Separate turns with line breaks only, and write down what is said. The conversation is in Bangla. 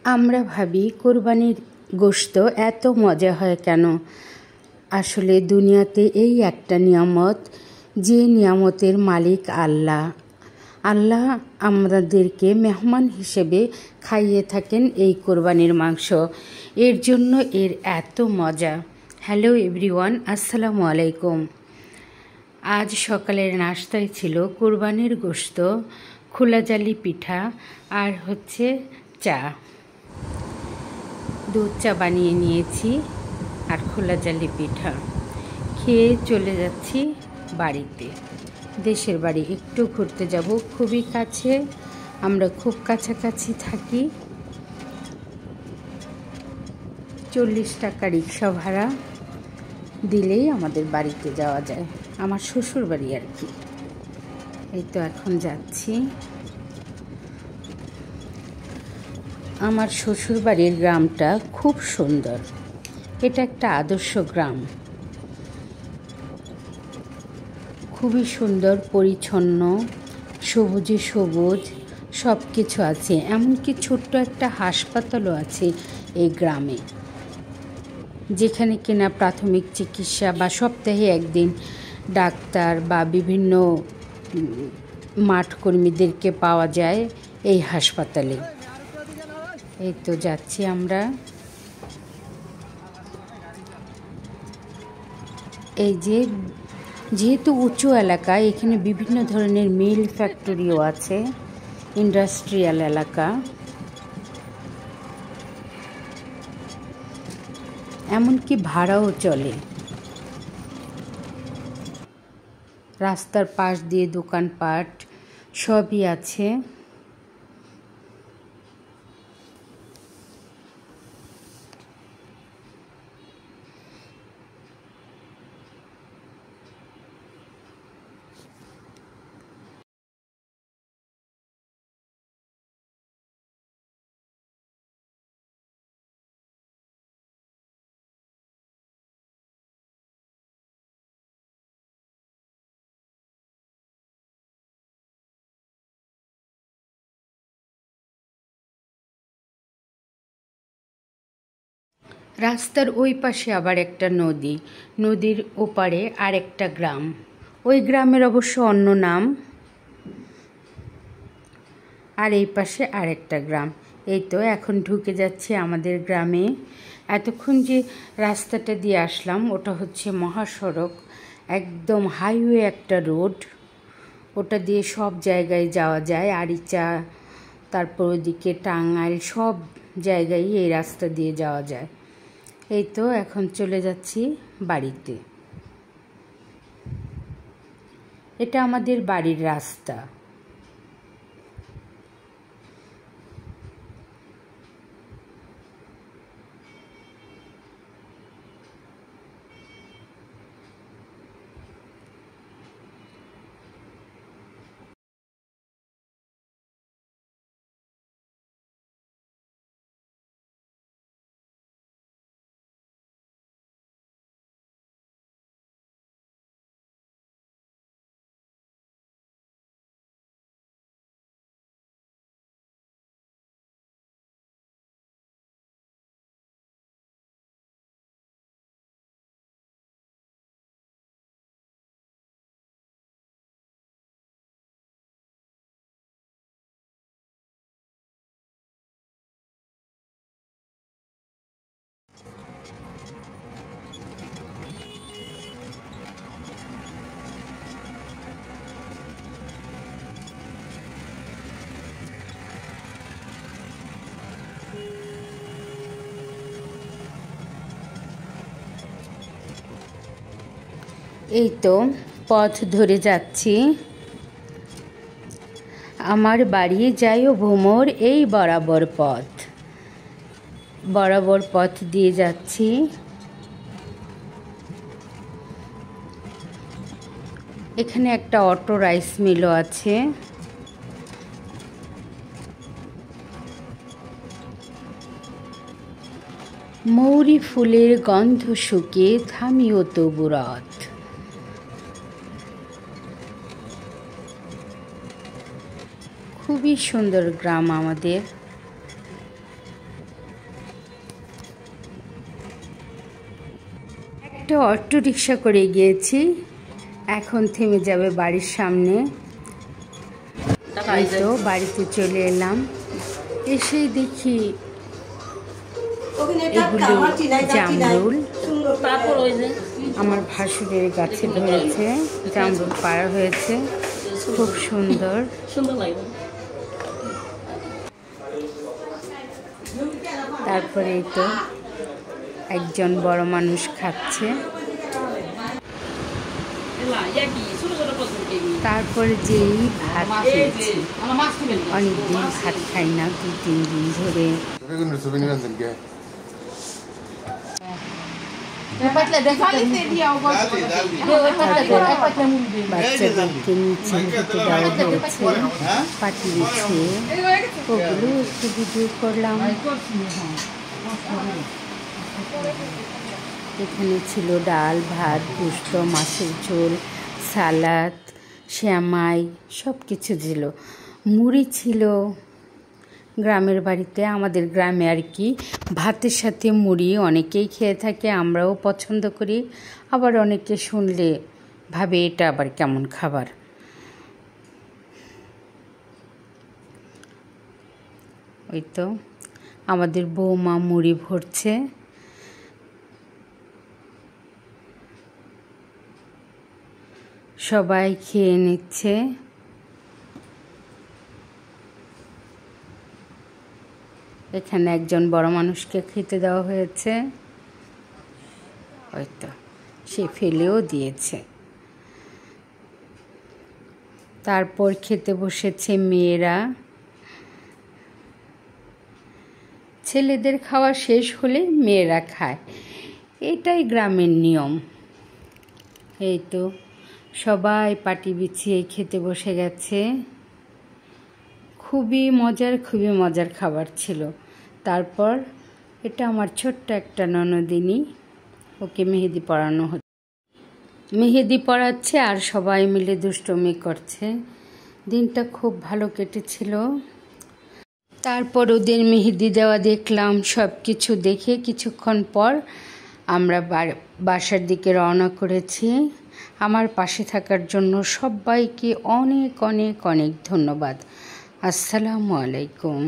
আমরা ভাবি কোরবানির গোশত এত মজা হয় কেন? আসলে দুনিয়াতে এই একটা নিয়ামত, যে নিয়ামতের মালিক আল্লাহ। আল্লাহ আমাদেরকে মেহমান হিসেবে খাইয়ে থাকেন এই কোরবানির মাংস। এর জন্য এর এত মজা। হ্যালো এভরিওয়ান, আসসালামু আলাইকুম। আজ সকালের নাশতায় ছিল কোরবানির গোশত, খোলা জালি পিঠা আর হচ্ছে চা। দুধ চা বানিয়ে নিয়েছি আর খোলা জালি পিঠা খেয়ে চলে যাচ্ছি বাড়িতে। দেশের বাড়ি একটু ঘুরতে যাব, খুবই কাছে, আমরা খুব কাছাকাছি থাকি। 40 টাকা রিক্সা ভাড়া দিলেই আমাদের বাড়িতে যাওয়া যায়, আমার শ্বশুর বাড়ি আর কি। এই তো এখন যাচ্ছি। আমার শ্বশুর বাড়ির গ্রামটা খুব সুন্দর, এটা একটা আদর্শ গ্রাম, খুবই সুন্দর, পরিচ্ছন্ন, সবুজে সবুজ সব কিছু আছে। এমনকি ছোট্ট একটা হাসপাতালও আছে এই গ্রামে, যেখানে কিনা প্রাথমিক চিকিৎসা বা সপ্তাহে একদিন ডাক্তার বা বিভিন্ন মাঠ কর্মীদেরকে পাওয়া যায় এই হাসপাতালে। এই তো যাচ্ছি আমরা। এই যেহেতু উঁচু এলাকা, এখানে বিভিন্ন ধরনের মিল ফ্যাক্টরিও আছে, ইন্ডাস্ট্রিয়াল এলাকা। এমনকি ভাড়াও চলে। রাস্তার পাশ দিয়ে দোকানপাট সবই আছে। রাস্তার ওই পাশে আবার একটা নদী, নদীর ওপারে আরেকটা গ্রাম। ওই গ্রামের অবশ্য অন্য নাম। আর এই পাশে আরেকটা গ্রাম। এই তো এখন ঢুকে যাচ্ছে আমাদের গ্রামে। এতক্ষণ যে রাস্তাটা দিয়ে আসলাম ওটা হচ্ছে মহাসড়ক, একদম হাইওয়ে একটা রোড। ওটা দিয়ে সব জায়গায় যাওয়া যায়, আরিচা, তারপর ওদিকে টাঙ্গাইল, সব জায়গায় এই রাস্তা দিয়ে যাওয়া যায়। এই তো এখন চলে যাচ্ছি বাড়িতে। এটা আমাদের বাড়ির রাস্তা। এই তো পথ ধরে যাচ্ছি। আমার বাড়ি যাইও ভোমর, এই বরাবর পথ দিয়ে যাচ্ছি। এখানে একটা অটো রাইস মিলও আছে। মৌরি ফুলের গন্ধ শুকে থামিও তবু রথ। খুবই সুন্দর গ্রাম আমাদের। একটা অটো রিক্সা করে গিয়েছি, এখন থেমে যাবে বাড়ির সামনে। এই তো বাড়িতে চলে এলাম, এসেই দেখি এগুলো জামরুল। আমার ভাসুরের গাছে ধরেছে, জামরুল পাড়া হয়েছে, খুব সুন্দর। তারপরে এই তো একজন বড় মানুষ খাচ্ছে। তারপরে যেই ভাত খেয়েছি, অনেকদিন ভাত খাই না, 2-3 দিন ধরে। বাচ্চাদেরকে নিচে খেতে দেওয়া হয়েছে, পাটি বিছিয়ে, ওগুলো একটু ভিডিও করলাম। এখানে ছিল ডাল, ভাত, গোশত, মাছের ঝোল, সালাদ, শ্যামাই, সব কিছু ছিল, মুড়ি ছিল। গ্রামের বাড়িতে, আমাদের গ্রামে আর কি, ভাতের সাথে মুড়ি অনেকেই খেয়ে থাকে, আমরাও পছন্দ করি। আবার অনেকে শুনলে ভাবে এটা আবার কেমন খাবার। ওই তো আমাদের বৌমা মুড়ি ভরছে। সবাই খেয়ে নিচ্ছে। এখানে একজন বড় মানুষকে খেতে দেওয়া হয়েছে, ওই তো সে ফেলেও দিয়েছে। তারপর খেতে বসেছে মেয়েরা। ছেলেদের খাওয়া শেষ হলে মেয়েরা খায়, এটাই গ্রামের নিয়ম। এই তো সবাই পাটি বিছিয়ে খেতে বসে গেছে। খুবই মজার খাবার ছিল। তারপর এটা আমার ছোট্ট একটা ননদিনী, ওকে মেহেদি পরানো হচ্ছে, মেহেদি পরাচ্ছে আর সবাই মিলে দুষ্টুমি করছে। দিনটা খুব ভালো কেটেছিল। তারপর ওদের মেহেদি দেওয়া দেখলাম, সব কিছু দেখে কিছুক্ষণ পর আমরা বাসার দিকে রওনা করেছি। আমার পাশে থাকার জন্য সবাইকে অনেক অনেক অনেক ধন্যবাদ। আসসালামু আলাইকুম।